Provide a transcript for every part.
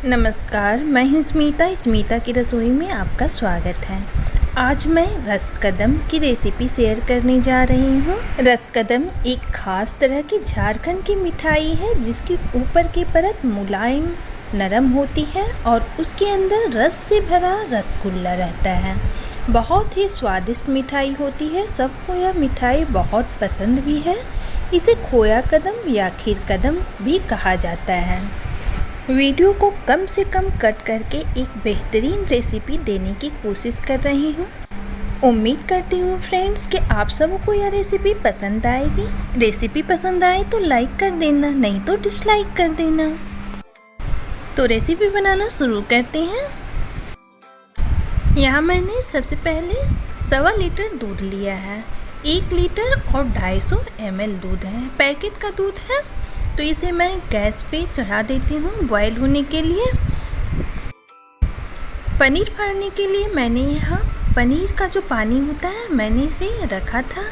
नमस्कार, मैं हूँ स्मिता की रसोई में आपका स्वागत है। आज मैं रसकदम की रेसिपी शेयर करने जा रही हूँ। रसकदम एक ख़ास तरह की झारखंड की मिठाई है जिसकी ऊपर की परत मुलायम नरम होती है और उसके अंदर रस से भरा रसगुल्ला रहता है। बहुत ही स्वादिष्ट मिठाई होती है। सबको यह मिठाई बहुत पसंद भी है। इसे खोया कदम या खीर कदम भी कहा जाता है। वीडियो को कम से कम कट करके एक बेहतरीन रेसिपी देने की कोशिश कर रही हूँ। उम्मीद करती हूँ फ्रेंड्स कि आप सबको यह रेसिपी पसंद आएगी। रेसिपी पसंद आए तो लाइक कर देना, नहीं तो डिसलाइक कर देना। तो रेसिपी बनाना शुरू करते हैं। यहाँ मैंने सबसे पहले 1.25 लीटर दूध लिया है। 1 लीटर और 250 ml दूध है, पैकेट का दूध है। तो इसे मैं गैस पे चढ़ा देती हूँ बॉयल होने के लिए। पनीर फाड़ने के लिए मैंने यहाँ पनीर का जो पानी होता है मैंने इसे रखा था।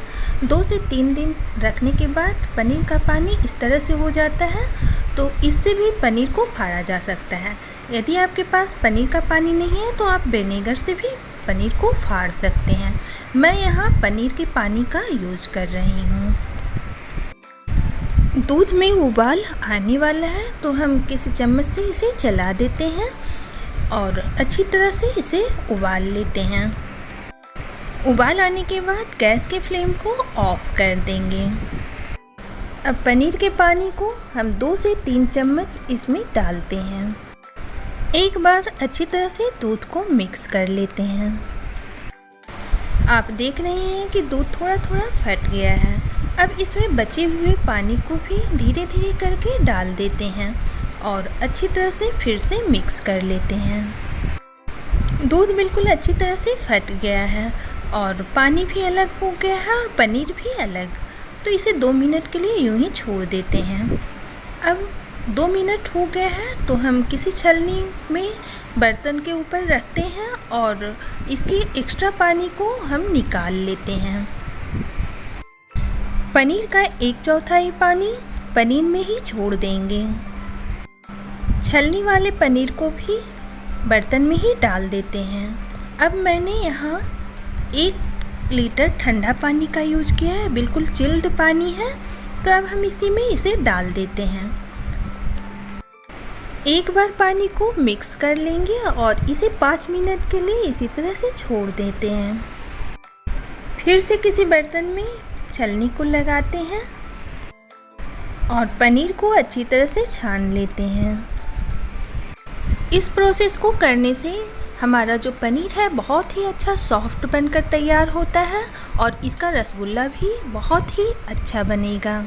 2 से 3 दिन रखने के बाद पनीर का पानी इस तरह से हो जाता है, तो इससे भी पनीर को फाड़ा जा सकता है। यदि आपके पास पनीर का पानी नहीं है तो आप विनेगर से भी पनीर को फाड़ सकते हैं। मैं यहाँ पनीर के पानी का यूज कर रही हूँ। दूध में उबाल आने वाला है तो हम किसी चम्मच से इसे चला देते हैं और अच्छी तरह से इसे उबाल लेते हैं। उबाल आने के बाद गैस के फ्लेम को ऑफ कर देंगे। अब पनीर के पानी को हम 2 से 3 चम्मच इसमें डालते हैं। एक बार अच्छी तरह से दूध को मिक्स कर लेते हैं। आप देख रहे हैं कि दूध थोड़ा थोड़ा फट गया है। अब इसमें बचे हुए पानी को भी धीरे धीरे करके डाल देते हैं और अच्छी तरह से फिर से मिक्स कर लेते हैं। दूध बिल्कुल अच्छी तरह से फट गया है और पानी भी अलग हो गया है और पनीर भी अलग। तो इसे 2 मिनट के लिए यूं ही छोड़ देते हैं। अब 2 मिनट हो गया है तो हम किसी छलनी में बर्तन के ऊपर रखते हैं और इसके एक्स्ट्रा पानी को हम निकाल लेते हैं। पनीर का 1/4 पानी पनीर में ही छोड़ देंगे। छलनी वाले पनीर को भी बर्तन में ही डाल देते हैं। अब मैंने यहाँ 1 लीटर ठंडा पानी का यूज किया है, बिल्कुल चिल्ड पानी है। तो अब हम इसी में इसे डाल देते हैं। एक बार पानी को मिक्स कर लेंगे और इसे 5 मिनट के लिए इसी तरह से छोड़ देते हैं। फिर से किसी बर्तन में छलनी को लगाते हैं और पनीर को अच्छी तरह से छान लेते हैं। इस प्रोसेस को करने से हमारा जो पनीर है बहुत ही अच्छा सॉफ्ट बनकर तैयार होता है और इसका रसगुल्ला भी बहुत ही अच्छा बनेगा।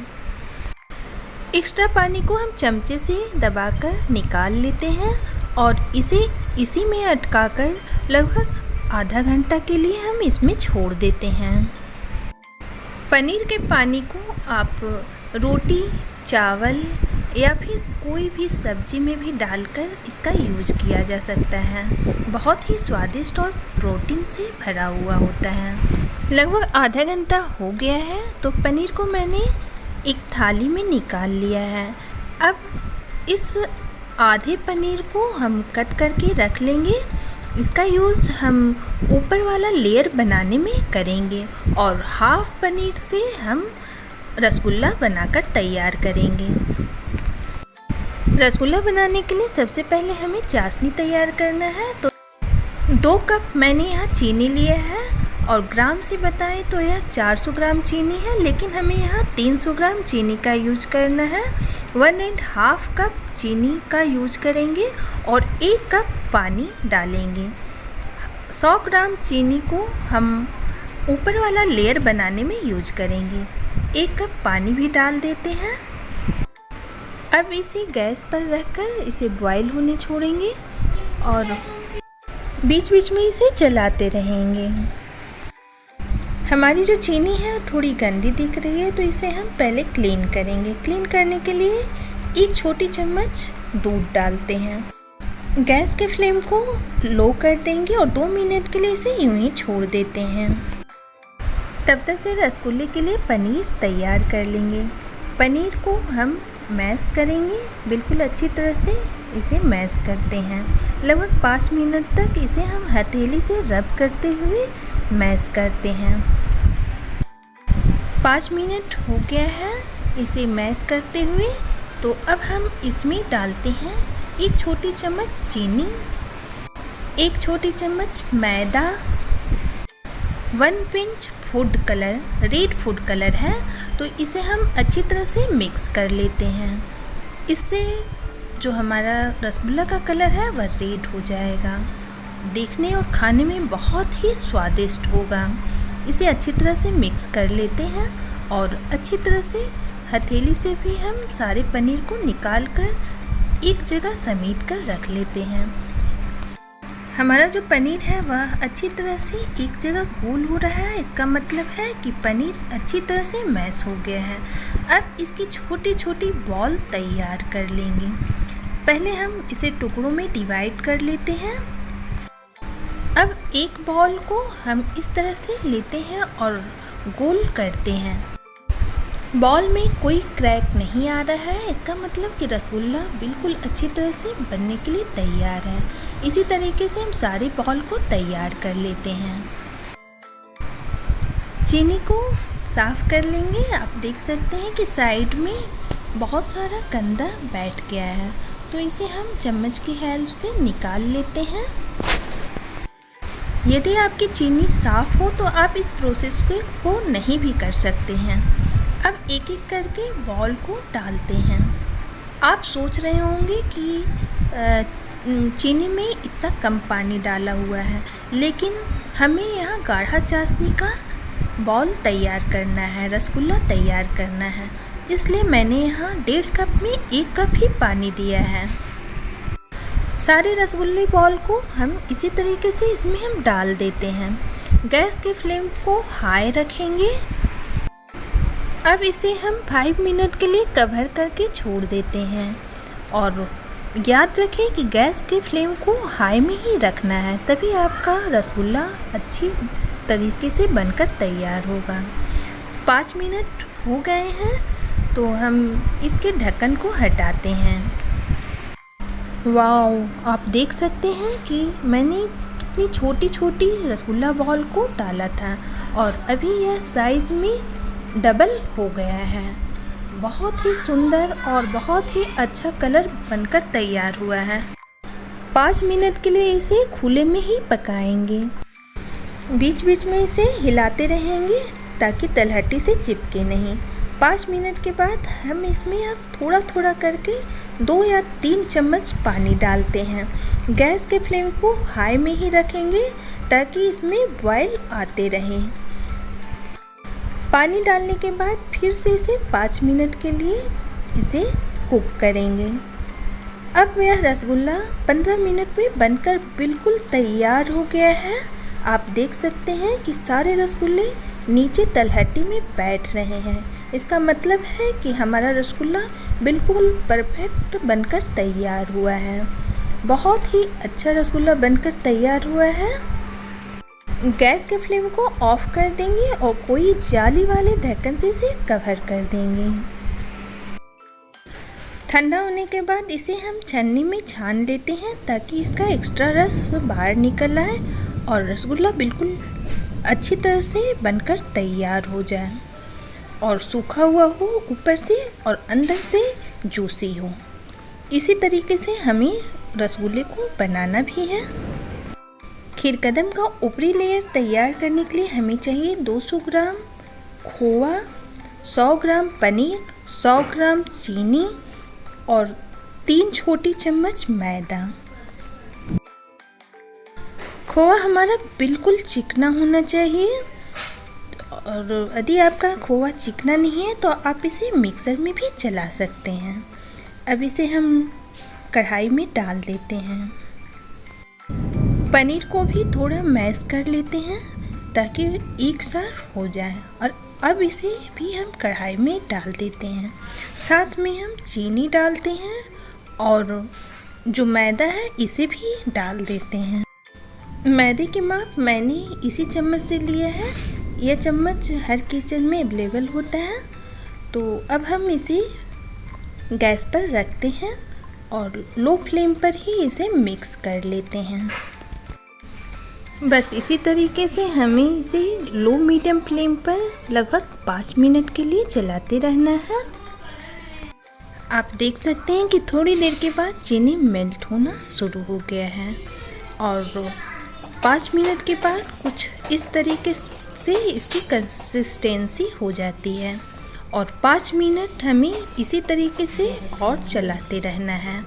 एक्स्ट्रा पानी को हम चमचे से दबाकर निकाल लेते हैं और इसे इसी में अटकाकर लगभग आधा घंटा के लिए हम इसमें छोड़ देते हैं। पनीर के पानी को आप रोटी, चावल या फिर कोई भी सब्जी में भी डालकर इसका यूज किया जा सकता है। बहुत ही स्वादिष्ट और प्रोटीन से भरा हुआ होता है। लगभग आधा घंटा हो गया है तो पनीर को मैंने एक थाली में निकाल लिया है। अब इस आधे पनीर को हम कट करके रख लेंगे। इसका यूज़ हम ऊपर वाला लेयर बनाने में करेंगे और हाफ पनीर से हम रसगुल्ला बनाकर तैयार करेंगे। रसगुल्ला बनाने के लिए सबसे पहले हमें चाशनी तैयार करना है। तो 2 कप मैंने यहाँ चीनी लिया है और ग्राम से बताएं तो यह 400 ग्राम चीनी है, लेकिन हमें यहाँ 300 ग्राम चीनी का यूज करना है। 1.5 कप चीनी का यूज करेंगे और 1 कप पानी डालेंगे। 100 ग्राम चीनी को हम ऊपर वाला लेयर बनाने में यूज करेंगे। 1 कप पानी भी डाल देते हैं। अब इसे गैस पर रखकर इसे बॉयल होने छोड़ेंगे और बीच बीच में इसे चलाते रहेंगे। हमारी जो चीनी है थोड़ी गंदी दिख रही है तो इसे हम पहले क्लीन करेंगे। क्लीन करने के लिए 1 छोटी चम्मच दूध डालते हैं। गैस के फ्लेम को लो कर देंगे और 2 मिनट के लिए इसे यूं ही छोड़ देते हैं। तब तक से रसगुल्ले के लिए पनीर तैयार कर लेंगे। पनीर को हम मैश करेंगे, बिल्कुल अच्छी तरह से इसे मैश करते हैं। लगभग 5 मिनट तक इसे हम हथेली से रब करते हुए मैश करते हैं। 5 मिनट हो गया है इसे मैश करते हुए। तो अब हम इसमें डालते हैं 1 छोटी चम्मच चीनी, 1 छोटी चम्मच मैदा, 1 pinch food colour, red food colour है, तो इसे हम अच्छी तरह से मिक्स कर लेते हैं। इससे जो हमारा रसगुल्ला का कलर है वह रेड हो जाएगा, देखने और खाने में बहुत ही स्वादिष्ट होगा। इसे अच्छी तरह से मिक्स कर लेते हैं और अच्छी तरह से हथेली से भी हम सारे पनीर को निकाल कर एक जगह समेट कर रख लेते हैं। हमारा जो पनीर है वह अच्छी तरह से एक जगह गोल हो रहा है, इसका मतलब है कि पनीर अच्छी तरह से मैश हो गया है। अब इसकी छोटी छोटी बॉल तैयार कर लेंगे। पहले हम इसे टुकड़ों में डिवाइड कर लेते हैं। अब एक बॉल को हम इस तरह से लेते हैं और गोल करते हैं। बॉल में कोई क्रैक नहीं आ रहा है, इसका मतलब कि रसगुल्ला बिल्कुल अच्छी तरह से बनने के लिए तैयार है। इसी तरीके से हम सारे बॉल को तैयार कर लेते हैं। चीनी को साफ़ कर लेंगे। आप देख सकते हैं कि साइड में बहुत सारा कंदा बैठ गया है, तो इसे हम चम्मच की हेल्प से निकाल लेते हैं। यदि आपकी चीनी साफ़ हो तो आप इस प्रोसेस को नहीं भी कर सकते हैं। अब एक एक करके बॉल को डालते हैं। आप सोच रहे होंगे कि चीनी में इतना कम पानी डाला हुआ है, लेकिन हमें यहाँ गाढ़ा चाशनी का बॉल तैयार करना है, रसगुल्ला तैयार करना है, इसलिए मैंने यहाँ 1.5 कप में 1 कप ही पानी दिया है। सारे रसगुल्ले बॉल को हम इसी तरीके से इसमें हम डाल देते हैं। गैस के फ्लेम को हाई रखेंगे। अब इसे हम 5 मिनट के लिए कवर करके छोड़ देते हैं और याद रखें कि गैस के फ्लेम को हाई में ही रखना है, तभी आपका रसगुल्ला अच्छी तरीके से बनकर तैयार होगा। 5 मिनट हो गए हैं तो हम इसके ढक्कन को हटाते हैं। वाओ, आप देख सकते हैं कि मैंने कितनी छोटी छोटी रसगुल्ला बॉल को डाला था और अभी यह साइज़ में डबल हो गया है। बहुत ही सुंदर और बहुत ही अच्छा कलर बनकर तैयार हुआ है। 5 मिनट के लिए इसे खुले में ही पकाएंगे। बीच बीच में इसे हिलाते रहेंगे ताकि तलहटी से चिपके नहीं। 5 मिनट के बाद हम इसमें अब थोड़ा थोड़ा करके 2 या 3 चम्मच पानी डालते हैं। गैस के फ्लेम को हाई में ही रखेंगे ताकि इसमें बॉयल आते रहें। पानी डालने के बाद फिर से इसे 5 मिनट के लिए इसे कुक करेंगे। अब यह रसगुल्ला 15 मिनट में बनकर बिल्कुल तैयार हो गया है। आप देख सकते हैं कि सारे रसगुल्ले नीचे तलहटी में बैठ रहे हैं। इसका मतलब है कि हमारा रसगुल्ला बिल्कुल परफेक्ट बनकर तैयार हुआ है। बहुत ही अच्छा रसगुल्ला बनकर तैयार हुआ है। गैस के फ्लेम को ऑफ कर देंगे और कोई जाली वाले ढक्कन से इसे कवर कर देंगे। ठंडा होने के बाद इसे हम छन्नी में छान लेते हैं ताकि इसका एक्स्ट्रा रस बाहर निकल आए और रसगुल्ला बिल्कुल अच्छी तरह से बनकर तैयार हो जाए और सूखा हुआ हो ऊपर से और अंदर से जूसी हो। इसी तरीके से हमें रसगुल्ले को बनाना भी है। खीरकदम का ऊपरी लेयर तैयार करने के लिए हमें चाहिए 200 ग्राम खोआ, 100 ग्राम पनीर, 100 ग्राम चीनी और 3 छोटी चम्मच मैदा। खोआ हमारा बिल्कुल चिकना होना चाहिए और यदि आपका खोआ चिकना नहीं है तो आप इसे मिक्सर में भी चला सकते हैं। अब इसे हम कढ़ाई में डाल देते हैं। पनीर को भी थोड़ा मैश कर लेते हैं ताकि एक साथ हो जाए और अब इसे भी हम कढ़ाई में डाल देते हैं। साथ में हम चीनी डालते हैं और जो मैदा है इसे भी डाल देते हैं। मैदे की माप मैंने इसी चम्मच से लिया है। यह चम्मच हर किचन में अवेलेबल होता है। तो अब हम इसे गैस पर रखते हैं और लो फ्लेम पर ही इसे मिक्स कर लेते हैं। बस इसी तरीके से हमें इसे लो मीडियम फ्लेम पर लगभग 5 मिनट के लिए चलाते रहना है। आप देख सकते हैं कि थोड़ी देर के बाद चीनी मेल्ट होना शुरू हो गया है और 5 मिनट के बाद कुछ इस तरीके से इसकी कंसिस्टेंसी हो जाती है और 5 मिनट हमें इसी तरीके से और चलाते रहना है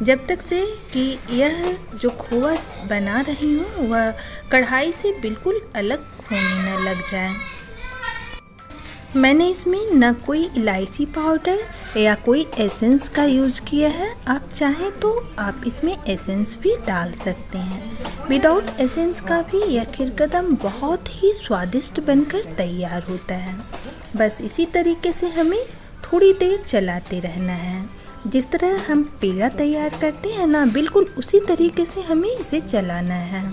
जब तक से कि यह जो खोआ बना रही हूँ वह कढ़ाई से बिल्कुल अलग होने न लग जाए। मैंने इसमें न कोई इलायची पाउडर या कोई एसेंस का यूज़ किया है। आप चाहें तो आप इसमें एसेंस भी डाल सकते हैं। विदाउट एसेंस का भी यह खीरकदम बहुत ही स्वादिष्ट बनकर तैयार होता है। बस इसी तरीके से हमें थोड़ी देर चलाते रहना है। जिस तरह हम पेड़ा तैयार करते हैं ना, बिल्कुल उसी तरीके से हमें इसे चलाना है।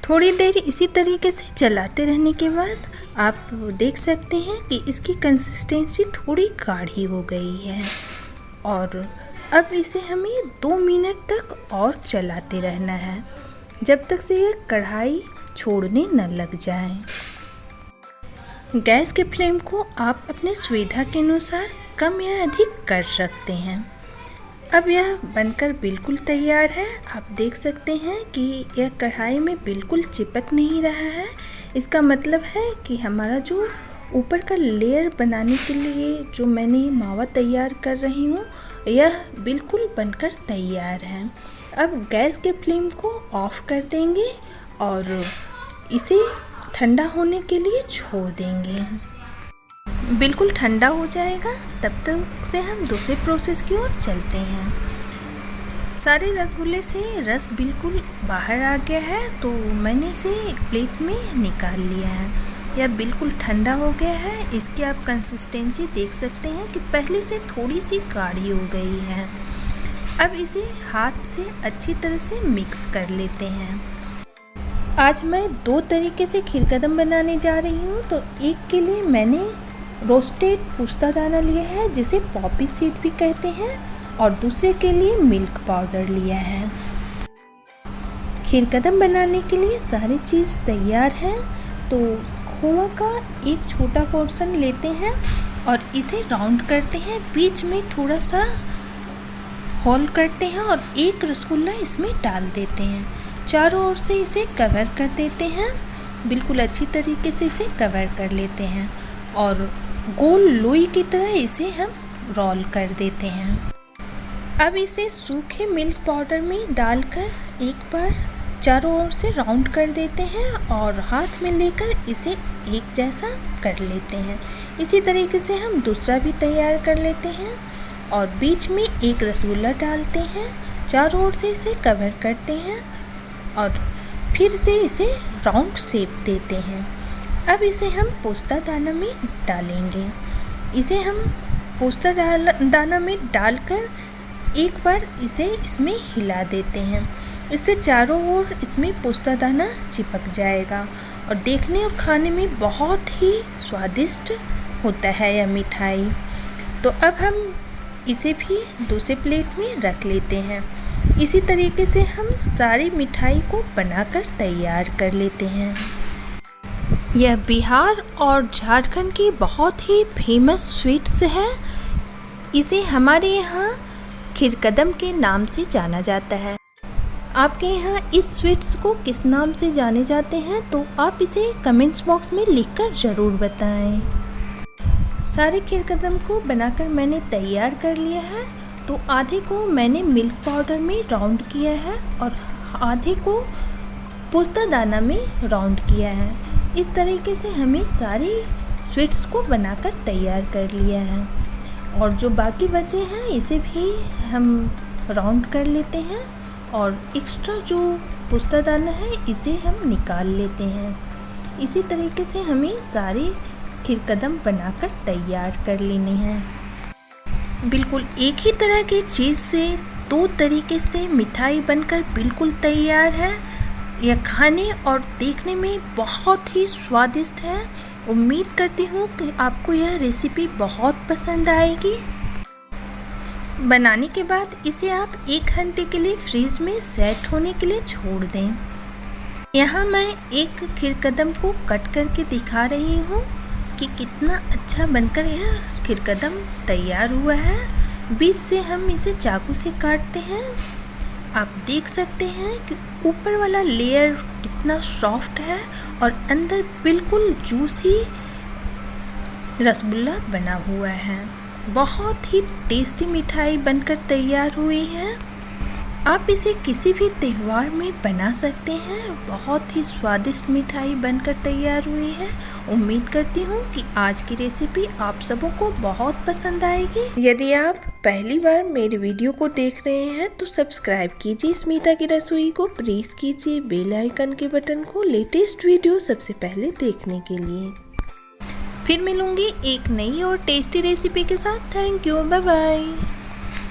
थोड़ी देर इसी तरीके से चलाते रहने के बाद आप देख सकते हैं कि इसकी कंसिस्टेंसी थोड़ी गाढ़ी हो गई है और अब इसे हमें 2 मिनट तक और चलाते रहना है जब तक से यह कढ़ाई छोड़ने न लग जाए। गैस के फ्लेम को आप अपने सुविधा के अनुसार कम या अधिक कर सकते हैं। अब यह बनकर बिल्कुल तैयार है। आप देख सकते हैं कि यह कढ़ाई में बिल्कुल चिपक नहीं रहा है। इसका मतलब है कि हमारा जो ऊपर का लेयर बनाने के लिए जो मैंने मावा तैयार कर रही हूँ यह बिल्कुल बनकर तैयार है। अब गैस के फ्लेम को ऑफ कर देंगे और इसे ठंडा होने के लिए छोड़ देंगे। बिल्कुल ठंडा हो जाएगा तब तक से हम दूसरे प्रोसेस की ओर चलते हैं। सारे रसगुल्ले से रस बिल्कुल बाहर आ गया है तो मैंने इसे एक प्लेट में निकाल लिया है। यह बिल्कुल ठंडा हो गया है। इसकी आप कंसिस्टेंसी देख सकते हैं कि पहले से थोड़ी सी गाढ़ी हो गई है। अब इसे हाथ से अच्छी तरह से मिक्स कर लेते हैं। आज मैं 2 तरीके से खीरकदम बनाने जा रही हूँ। तो एक के लिए मैंने रोस्टेड पुस्ता दाना लिया है जिसे पॉपी सीड भी कहते हैं और दूसरे के लिए मिल्क पाउडर लिया है। खीरकदम बनाने के लिए सारी चीज़ तैयार है। तो खोआ का एक छोटा पोर्शन लेते हैं और इसे राउंड करते हैं, बीच में थोड़ा सा होल करते हैं और एक रसगुल्ला इसमें डाल देते हैं। चारों ओर से इसे कवर कर देते हैं। बिल्कुल अच्छी तरीके से इसे कवर कर लेते हैं और गोल लोई की तरह इसे हम रोल कर देते हैं। अब इसे सूखे मिल्क पाउडर में डालकर एक बार चारों ओर से राउंड कर देते हैं और हाथ में लेकर इसे एक जैसा कर लेते हैं। इसी तरीके से हम दूसरा भी तैयार कर लेते हैं और बीच में एक रसगुल्ला डालते हैं, चारों ओर से इसे कवर करते हैं और फिर से इसे राउंड शेप देते हैं। अब इसे हम पोस्ता दाना में डालेंगे। इसे हम पोस्ता दाना में डालकर एक बार इसे इसमें हिला देते हैं। इससे चारों ओर इसमें पोस्ता दाना चिपक जाएगा और देखने और खाने में बहुत ही स्वादिष्ट होता है यह मिठाई। तो अब हम इसे भी दूसरे प्लेट में रख लेते हैं। इसी तरीके से हम सारी मिठाई को बनाकर तैयार कर लेते हैं। यह बिहार और झारखंड की बहुत ही फेमस स्वीट्स है। इसे हमारे यहाँ खीरकदम के नाम से जाना जाता है। आपके यहाँ इस स्वीट्स को किस नाम से जाने जाते हैं तो आप इसे कमेंट्स बॉक्स में लिखकर ज़रूर बताएं। सारे खीरकदम को बनाकर मैंने तैयार कर लिया है। तो आधे को मैंने मिल्क पाउडर में राउंड किया है और आधे को पोस्ता दाना में राउंड किया है। इस तरीके से हमें सारी स्वीट्स को बनाकर तैयार कर लिया है और जो बाकी बचे हैं इसे भी हम राउंड कर लेते हैं और एक्स्ट्रा जो पोस्ता दाना है इसे हम निकाल लेते हैं। इसी तरीके से हमें सारे खीरकदम बनाकर तैयार कर लेने हैं। बिल्कुल एक ही तरह की चीज़ से 2 तरीके से मिठाई बनकर बिल्कुल तैयार है। यह खाने और देखने में बहुत ही स्वादिष्ट है। उम्मीद करती हूँ कि आपको यह रेसिपी बहुत पसंद आएगी। बनाने के बाद इसे आप 1 घंटे के लिए फ्रीज में सेट होने के लिए छोड़ दें। यहाँ मैं एक खीरकदम को कट करके दिखा रही हूँ कि कितना अच्छा बनकर यह खीरकदम तैयार हुआ है। बीच से हम इसे चाकू से काटते हैं। आप देख सकते हैं कि ऊपर वाला लेयर कितना सॉफ्ट है और अंदर बिल्कुल जूसी रसगुल्ला बना हुआ है। बहुत ही टेस्टी मिठाई बनकर तैयार हुई है। आप इसे किसी भी त्यौहार में बना सकते हैं। बहुत ही स्वादिष्ट मिठाई बनकर तैयार हुई है। उम्मीद करती हूँ कि आज की रेसिपी आप सबों को बहुत पसंद आएगी। यदि आप पहली बार मेरे वीडियो को देख रहे हैं तो सब्सक्राइब कीजिए स्मिता की रसोई को, प्रेस कीजिए बेल आइकन के बटन को लेटेस्ट वीडियो सबसे पहले देखने के लिए। फिर मिलूंगी एक नई और टेस्टी रेसिपी के साथ। Thank you, bye bye.